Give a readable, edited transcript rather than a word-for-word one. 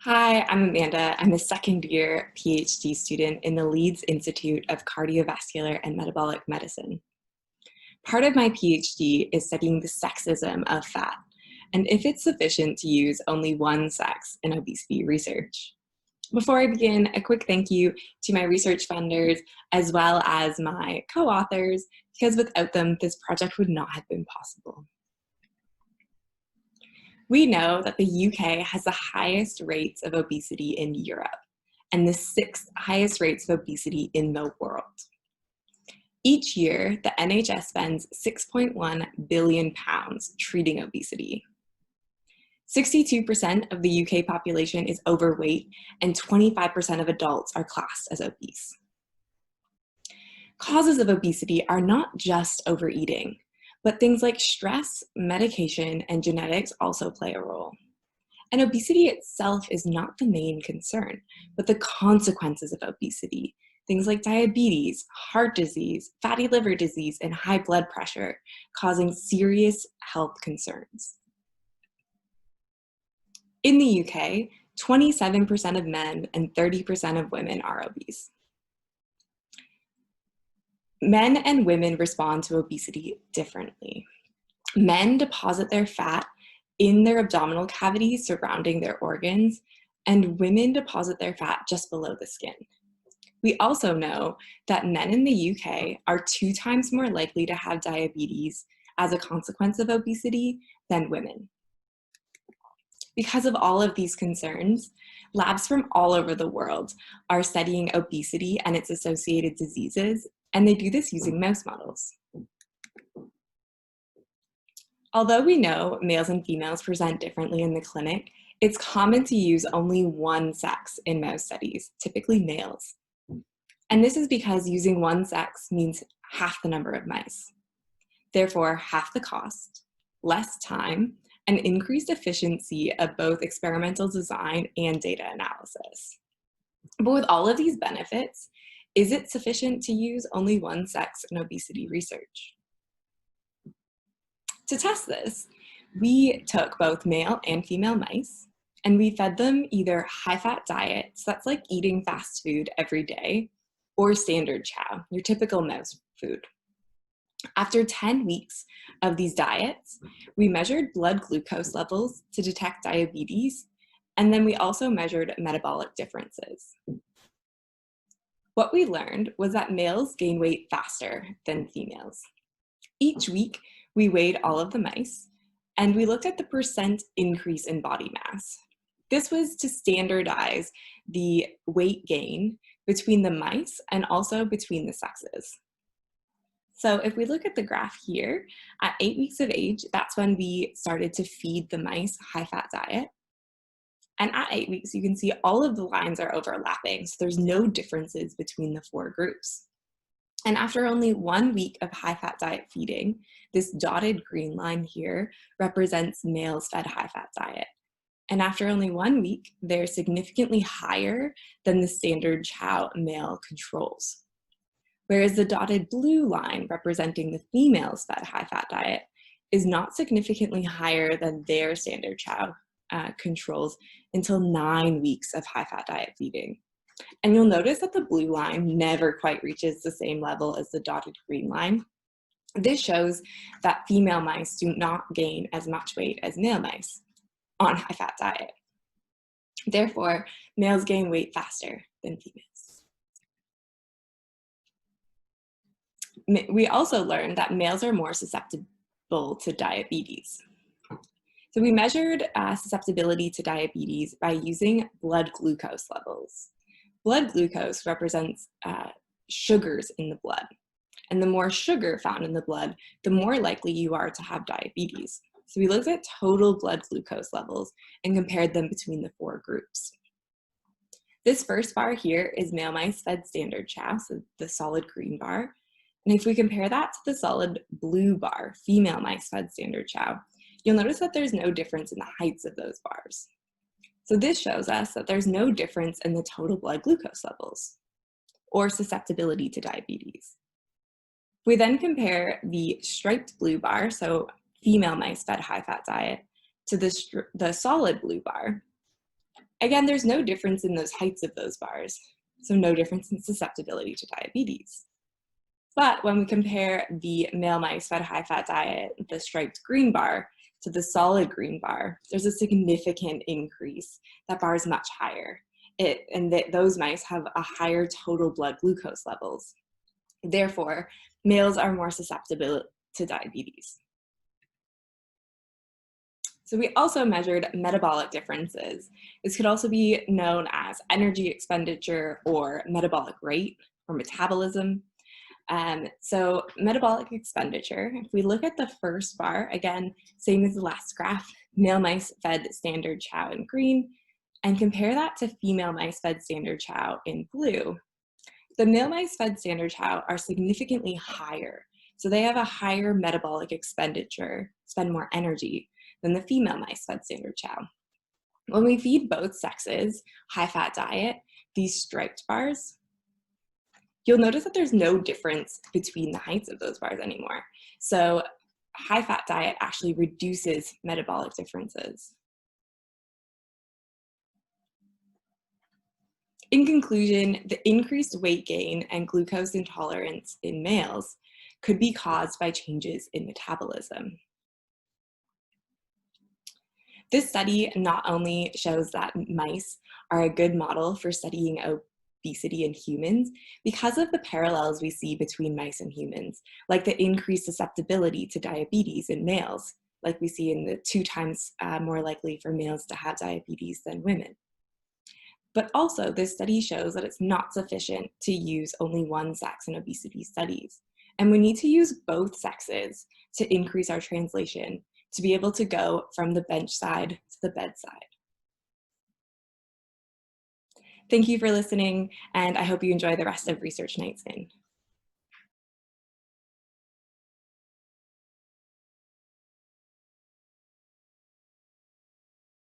Hi, I'm Amanda. I'm a second-year PhD student in the Leeds Institute of Cardiovascular and Metabolic Medicine. Part of my PhD is studying the sexism of fat, and if it's sufficient to use only one sex in obesity research. Before I begin, a quick thank you to my research funders as well as my co-authors, because without them, this project would not have been possible. We know that the UK has the highest rates of obesity in Europe and the sixth highest rates of obesity in the world. Each year, the NHS spends £6.1 billion treating obesity. 62% of the UK population is overweight and 25% of adults are classed as obese. Causes of obesity are not just overeating, but things like stress, medication, and genetics also play a role. And obesity itself is not the main concern, but the consequences of obesity, things like diabetes, heart disease, fatty liver disease, and high blood pressure, causing serious health concerns. In the UK, 27% of men and 30% of women are obese. Men and women respond to obesity differently. Men deposit their fat in their abdominal cavity surrounding their organs, and women deposit their fat just below the skin. We also know that men in the UK are 2 times more likely to have diabetes as a consequence of obesity than women. Because of all of these concerns, labs from all over the world are studying obesity and its associated diseases, and they do this using mouse models. Although we know males and females present differently in the clinic, it's common to use only one sex in mouse studies, typically males. And this is because using one sex means half the number of mice. Therefore, half the cost, less time, and increased efficiency of both experimental design and data analysis. But with all of these benefits, is it sufficient to use only one sex in obesity research? To test this, we took both male and female mice, and we fed them either high-fat diet, so that's like eating fast food every day, or standard chow, your typical mouse food. After 10 weeks of these diets, we measured blood glucose levels to detect diabetes, and then we also measured metabolic differences. What we learned was that males gain weight faster than females. Each week, we weighed all of the mice, and we looked at the percent increase in body mass. This was to standardize the weight gain between the mice and also between the sexes. So if we look at the graph here, at 8 weeks of age, that's when we started to feed the mice high-fat diet. And at 8 weeks, you can see all of the lines are overlapping, so there's no differences between the 4 groups. And after only 1 week of high-fat diet feeding, this dotted green line here represents males fed high-fat diet. And after only 1 week, they're significantly higher than the standard chow male controls. Whereas the dotted blue line representing the females fed high-fat diet is not significantly higher than their standard chow controls until 9 weeks of high-fat diet feeding. And you'll notice that the blue line never quite reaches the same level as the dotted green line. This shows that female mice do not gain as much weight as male mice on high-fat diet. Therefore, males gain weight faster than females. We also learned that males are more susceptible to diabetes. So we measured susceptibility to diabetes by using blood glucose levels. Blood glucose represents sugars in the blood. And the more sugar found in the blood, the more likely you are to have diabetes. So we looked at total blood glucose levels and compared them between the 4 groups. This first bar here is male mice fed standard chow, so the solid green bar. And if we compare that to the solid blue bar, female mice fed standard chow, you'll notice that there's no difference in the heights of those bars. So this shows us that there's no difference in the total blood glucose levels or susceptibility to diabetes. We then compare the striped blue bar, so female mice fed high-fat diet, to the solid blue bar, Again, there's no difference in those heights of those bars, so no difference in susceptibility to diabetes. But when we compare the male mice fed high-fat diet, the striped green bar, to the solid green bar, there's a significant increase. That bar is much higher. Those mice have a higher total blood glucose levels. Therefore, males are more susceptible to diabetes. So we also measured metabolic differences. This could also be known as energy expenditure or metabolic rate or metabolism. So metabolic expenditure, if we look at the first bar, again, same as the last graph, male mice fed standard chow in green, and compare that to female mice fed standard chow in blue. The male mice fed standard chow are significantly higher, so they have a higher metabolic expenditure, spend more energy, than the female mice fed standard chow. When we feed both sexes high-fat diet, these striped bars, you'll notice that there's no difference between the heights of those bars anymore. So high-fat diet actually reduces metabolic differences. In conclusion, the increased weight gain and glucose intolerance in males could be caused by changes in metabolism. This study not only shows that mice are a good model for studying obesity in humans because of the parallels we see between mice and humans, like the increased susceptibility to diabetes in males, like we see in the 2 times more likely for males to have diabetes than women. But also, this study shows that it's not sufficient to use only one sex in obesity studies. And we need to use both sexes to increase our translation, to be able to go from the bench side to the bedside. Thank you for listening, and I hope you enjoy the rest of Research Nights In.